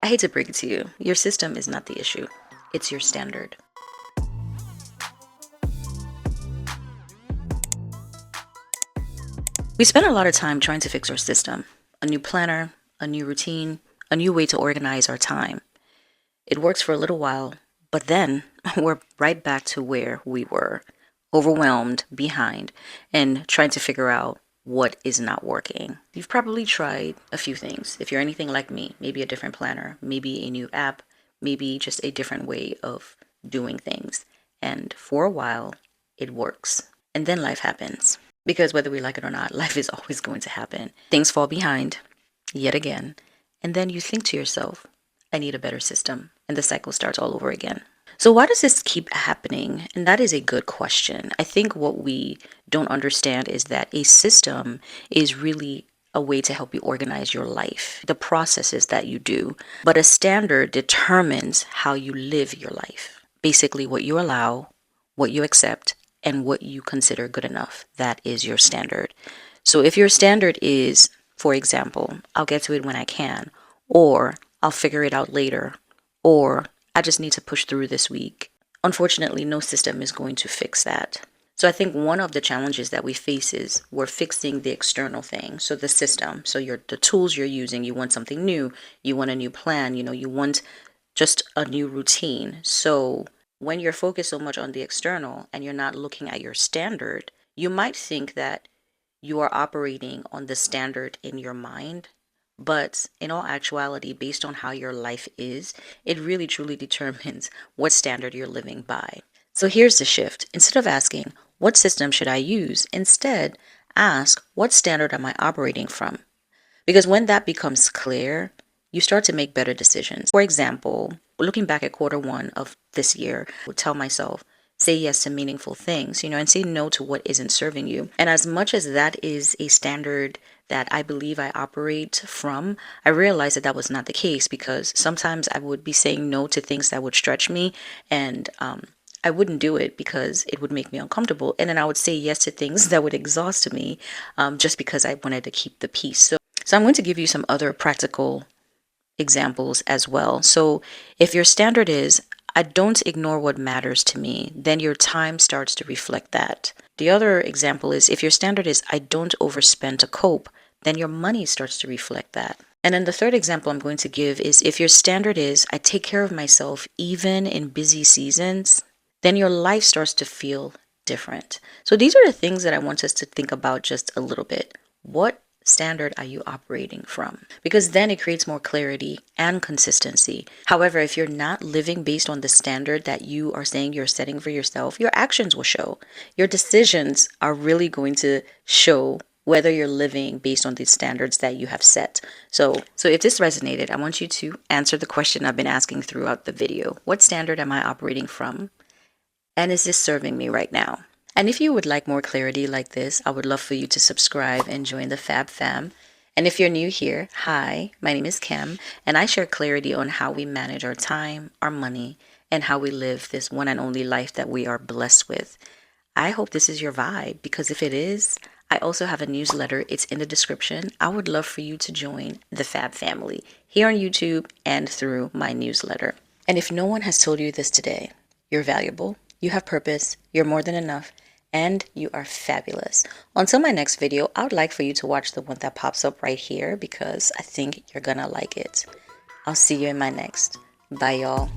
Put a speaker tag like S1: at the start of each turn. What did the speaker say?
S1: I hate to break it to you, your system is not the issue, it's your standard. We spend a lot of time trying to fix our system, a new planner, a new routine, a new way to organize our time. It works for a little while, but then we're right back to where we were, overwhelmed, behind, and trying to figure out what is not working. You've probably tried a few things. If you're anything like me, maybe a different planner, maybe a new app, maybe just a different way of doing things. And for a while, it works. And then life happens. Because whether we like it or not, life is always going to happen. Things fall behind, yet again. And then you think to yourself, I need a better system. And the cycle starts all over again. So, why does this keep happening? And that is a good question. I think what we don't understand is that a system is really a way to help you organize your life, the processes that you do. But a standard determines how you live your life. Basically, what you allow, what you accept, and what you consider good enough. That is your standard. So, if your standard is, for example, I'll get to it when I can, or I'll figure it out later, or I just need to push through this week. Unfortunately, no system is going to fix that. So I think one of the challenges that we face is we're fixing the external thing. So the system, so the tools you're using, you want something new, you want a new plan, you want just a new routine. So when you're focused so much on the external and you're not looking at your standard, you might think that you are operating on the standard in your mind, but in all actuality, based on how your life is, it really truly determines what standard you're living by. So here's the shift. Instead of asking, what system should I use? Instead, ask, what standard am I operating from? Because when that becomes clear, you start to make better decisions. For example, looking back at quarter one of this year, I would tell myself, say yes to meaningful things, and say no to what isn't serving you. And as much as that is a standard that I believe I operate from, I realized that that was not the case because sometimes I would be saying no to things that would stretch me and I wouldn't do it because it would make me uncomfortable. And then I would say yes to things that would exhaust me just because I wanted to keep the peace. So I'm going to give you some other practical examples as well. So if your standard is, I don't ignore what matters to me, then your time starts to reflect that. The other example is if your standard is, I don't overspend to cope, then your money starts to reflect that. And then the third example I'm going to give is if your standard is, I take care of myself even in busy seasons, then your life starts to feel different. So these are the things that I want us to think about just a little bit. What standard are you operating from? Because then it creates more clarity and consistency. However, if you're not living based on the standard that you are saying you're setting for yourself, your actions will show. Your decisions are really going to show whether you're living based on the standards that you have set. So if this resonated, I want you to answer the question I've been asking throughout the video. What standard am I operating from? And is this serving me right now? And if you would like more clarity like this, I would love for you to subscribe and join the Fab Fam. And if you're new here, hi, my name is Kim, and I share clarity on how we manage our time, our money, and how we live this one and only life that we are blessed with. I hope this is your vibe, because if it is, I also have a newsletter. It's in the description. I would love for you to join the Fab family here on YouTube and through my newsletter. And if no one has told you this today, you're valuable, you have purpose, you're more than enough, and you are fabulous. Until my next video, I would like for you to watch the one that pops up right here because I think you're gonna like it. I'll see you in my next. Bye, y'all.